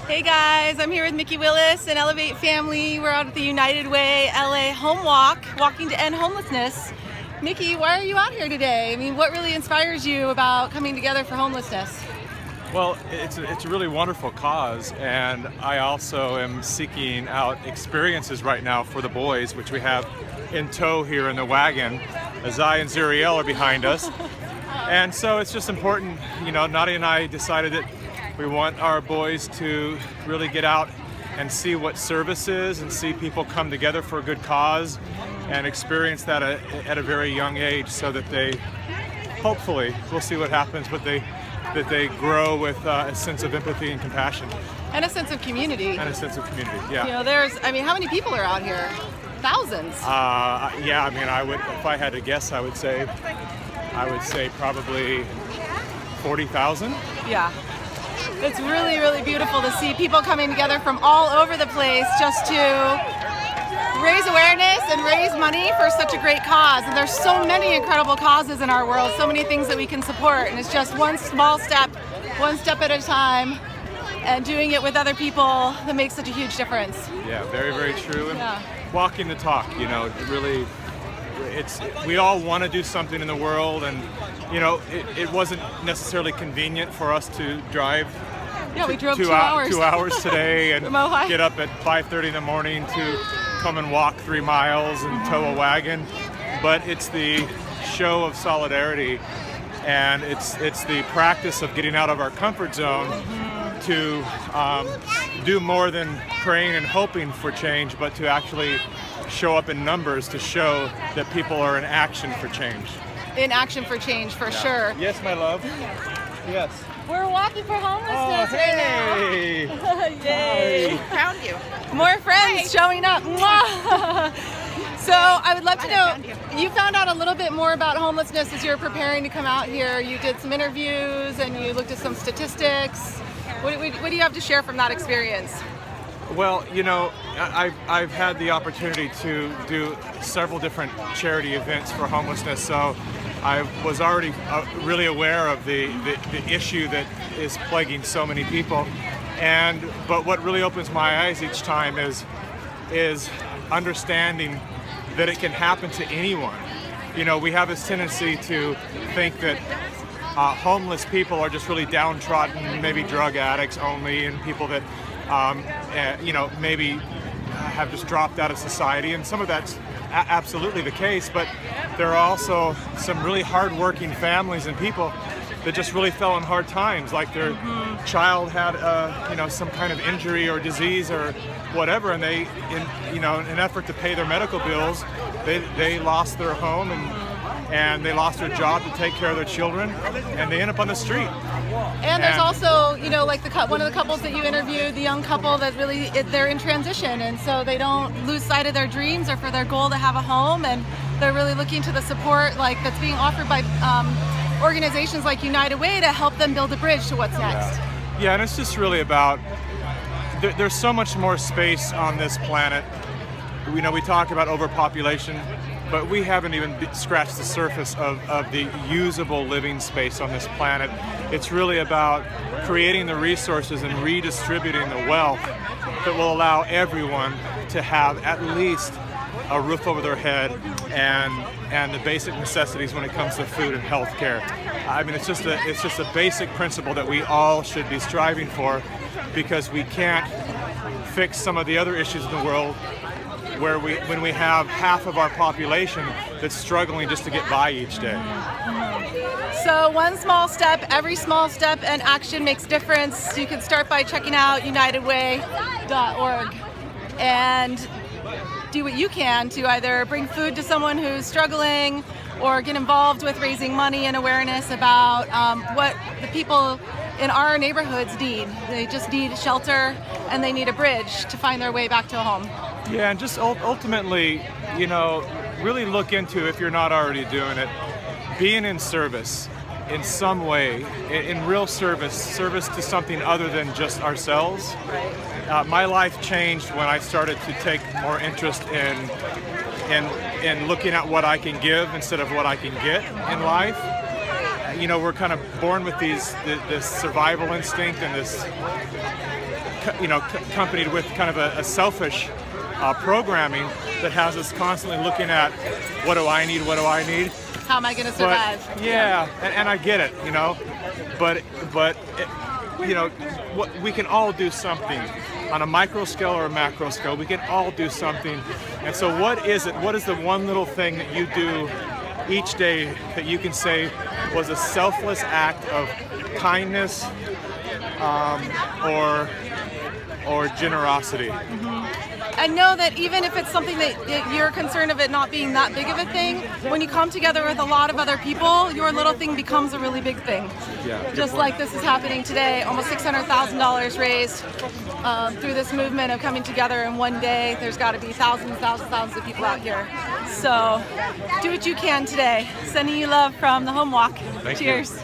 Hey guys, I'm here with Mikki Willis and Elevate Family. We're out at the United Way LA Homewalk, walking to end homelessness. Mikki, why are you out here today? I mean, what really inspires you about coming together for homelessness? Well, it's a really wonderful cause, and I also am seeking out experiences right now for the boys, which we have in tow here in the wagon. Azai and Zuriel are behind us. And so it's just important, Nadia and I decided that we want our boys to really get out and see what service is and see people come together for a good cause and experience that at a very young age, so that they, hopefully, we'll see what happens, but that they grow with a sense of empathy and compassion. And a sense of community. Yeah. How many people are out here? Thousands. If I had to guess, I would say probably 40,000. Yeah. It's really, really beautiful to see people coming together from all over the place just to raise awareness and raise money for such a great cause. And there's so many incredible causes in our world, so many things that we can support. And it's just one small step, one step at a time, and doing it with other people that makes such a huge difference. Yeah, very, very true. And walking the talk, really, we all want to do something in the world, and it wasn't necessarily convenient for us to drive. Yeah, we drove 2 hours. 2 hours today and Mohai. Get up at 5:30 in the morning to come and walk 3 miles and tow a wagon. But it's the show of solidarity, and it's the practice of getting out of our comfort zone to do more than praying and hoping for change, but to actually show up in numbers to show that people are in action for change. In action for change, for sure. Yes, my love. Yes. We're walking for homelessness right now. Yay! Found you. More friends showing up. So I would love to know, you found out a little bit more about homelessness as you were preparing to come out here. You did some interviews and you looked at some statistics. What do you have to share from that experience? Well, I've had the opportunity to do several different charity events for homelessness, so I was already really aware of the issue that is plaguing so many people. But what really opens my eyes each time is understanding that it can happen to anyone. We have this tendency to think that homeless people are just really downtrodden, maybe drug addicts only, and people that maybe have just dropped out of society, and some of that's absolutely the case, but there are also some really hard-working families and people that just really fell in hard times, like their child had some kind of injury or disease or whatever, and they, in an effort to pay their medical bills, they lost their home and they lost their job to take care of their children, and they end up on the street. And there's also, like one of the couples that you interviewed, the young couple that really, they're in transition, and so they don't lose sight of their dreams or for their goal to have a home, and they're really looking to the support that's being offered by organizations like United Way to help them build a bridge to what's next. Yeah, and it's just really about, there's so much more space on this planet. We talk about overpopulation, but we haven't even scratched the surface of the usable living space on this planet. It's really about creating the resources and redistributing the wealth that will allow everyone to have at least a roof over their head and the basic necessities when it comes to food and health care. I mean, it's just a basic principle that we all should be striving for, because we can't fix some of the other issues in the world when we have half of our population that's struggling just to get by each day. So one small step, every small step and action makes difference. You can start by checking out unitedway.org and do what you can to either bring food to someone who's struggling or get involved with raising money and awareness about what the people in our neighborhoods need. They just need shelter and they need a bridge to find their way back to a home. Yeah, and just ultimately, really look into, if you're not already doing it, being in service in some way, in real service to something other than just ourselves. My life changed when I started to take more interest in looking at what I can give instead of what I can get in life. We're kind of born with this survival instinct and this accompanied with kind of a selfish programming that has us constantly looking at what do I need, How am I going to survive? But, yeah, and I get it, but we can all do something on a micro scale or a macro scale. We can all do something. And so what is it? What is the one little thing that you do each day that you can say was a selfless act of kindness or generosity? And know that even if it's something that you're concerned of it not being that big of a thing, when you come together with a lot of other people, your little thing becomes a really big thing. Yeah, just like this is happening today, almost $600,000 raised through this movement of coming together in one day. There's got to be thousands of people out here. So do what you can today. Sending you love from the Home Walk. Thank Cheers. You.